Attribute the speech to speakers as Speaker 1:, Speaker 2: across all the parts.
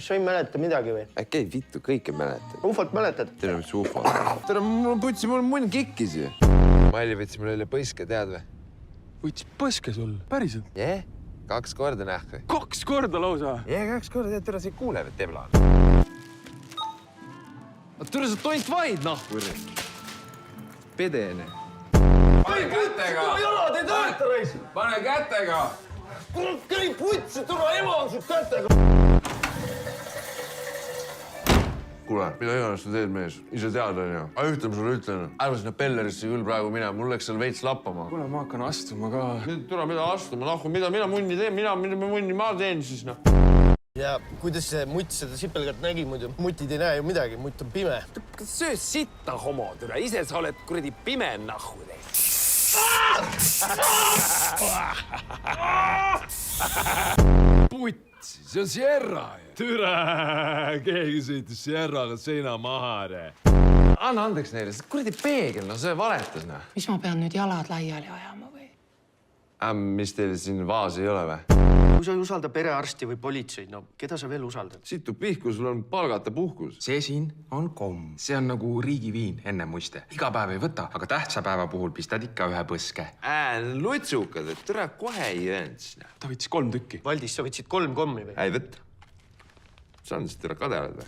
Speaker 1: Kas sa ei mäleta midagi või?
Speaker 2: Äkki ei vittu, kõike mäletad.
Speaker 1: Ufot mäletad?
Speaker 2: Tere, mis ufo? Tere, mul putsi, mul munn kikkis ju. Malli võtsi mul jälle põske, tead või?
Speaker 3: Võtsi põske sul? Päriselt?
Speaker 2: Jee, 2 korda nähku.
Speaker 3: 2 korda lausa?
Speaker 2: Jee, 2 korda, tead, tere, sa ei kuule või tebla. Tere, sa tont vaid, nahku. Pedene. Pane kätega!
Speaker 1: Jalad ei tööta, reis!
Speaker 2: Pane kätega!
Speaker 1: Kurat, käi putsi, tule ema on su kätega!
Speaker 4: Kuule, mida iganes sa teed, mees. Ise tead, on ju. Aga ühte ma sulle ütlen. Ärme sinna Pellerisse küll praegu minema. Mul läks seal veits lappama.
Speaker 3: Kuule, ma hakkan astuma ka.
Speaker 4: Tule, mida astuma? Nahku, mida munni teen? Mida munni ma teen siis, noh?
Speaker 1: Ja kuidas see mutt seda sipelgat nägi muidu? Mutid ei näe ju midagi, mutt on pime.
Speaker 2: Söö sitta, homo, türa. Ise sa oled kuradi pime nahku.
Speaker 5: Putsi, see on Sierra. Türa, keegi sõitis Sierraga seina maha.
Speaker 2: Anna andeks neile, see kuradi peegel, no see valetas, noh.
Speaker 6: Mis ma pean nüüd jalad laiali ajama või?
Speaker 2: Mis teil siin vaas ei ole või?
Speaker 1: Kui sa ei usalda perearsti või politseid, no keda sa veel usaldad?
Speaker 4: Situb pihku, sul on palgata puhkus.
Speaker 3: See siin on komm. See on nagu riigiviin enne muiste. Iga päev ei võta, aga tähtsa päeva puhul pistad ikka ühe põske.
Speaker 2: Lutsukad, et türa kohe ei öelnud.
Speaker 3: Ta võttis 3 tükki.
Speaker 1: Valdis, sa võtsid 3 kommi või?
Speaker 2: Ei võtta. Sa on siis türa kadelad või?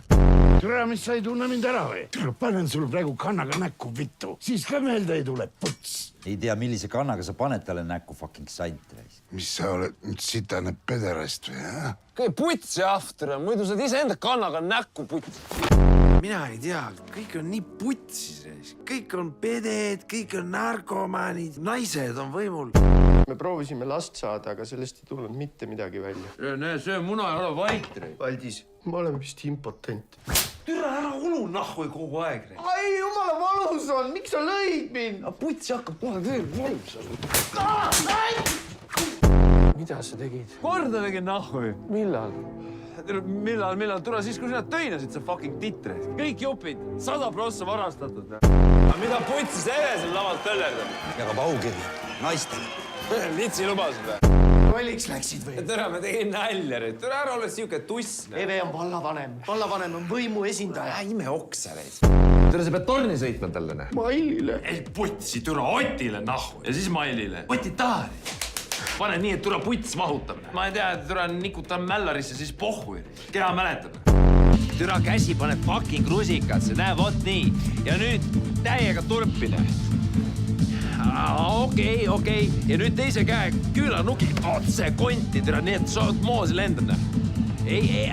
Speaker 7: Türa, mis sa ei tunne mind ära või? Türa, panen sul praegu kannaga näkku vittu. Siis ka meelde ei tule, puts.
Speaker 8: Ei tea, millise kannaga sa paned talle näkku fucking sant.
Speaker 7: Mis sa oled nüüd sitane pederast või, jah?
Speaker 5: Kõi putsi after, muidu saad ise enda kannaga näkku putsi.
Speaker 4: Mina ei tea, kõik on nii putsis. Kõik on peded, kõik on narkomaanid, naised on võimul.
Speaker 1: Me proovisime last saada, aga sellest ei tulnud mitte midagi välja.
Speaker 4: Näe, söö muna ja ole vait.
Speaker 1: Valdis, ma olen vist impotent.
Speaker 4: Türa, ära ulu nahku kogu aeg.
Speaker 1: Ai, jumala valus on, miks sa lõid mind?
Speaker 5: Putsi hakkab kohe veel valus.
Speaker 1: Mida sa tegid?
Speaker 5: Korda tegin nahku.
Speaker 1: Millal?
Speaker 5: Millal? Tule siis, kui sina töinasid, sa fucking titre. Kõik jupid, 100% varastatud. Mida putsi sa enesel lavalt töllerdab?
Speaker 8: Jagab aukirja naistele.
Speaker 5: Litsi lubasid või?
Speaker 1: Rolliks läksid või?
Speaker 2: Türa, ma tegin nalja. Türa, ära ole siuke tuss.
Speaker 1: Eve on vallavanem. Vallavanem on võimu esindaja.
Speaker 2: Ime oksa reis. Türa, sa pead torni sõitma talle, näe.
Speaker 1: Mailile.
Speaker 5: Ei putsi, türa Otile nahku ja siis Mailile. Oti tahali. Pane nii, et türa puts mahutab. Ma ei tea, et türa nikutan mällarisse, siis pohhu. Keda mäletab?
Speaker 9: Türa käsi paneb fucking rusikasse, näe, vot nii. Ja nüüd täiega turpine. Okei. Ja nüüd teise käe küünarnuki otse konti, türa, nii et soot moos lendab. Ei.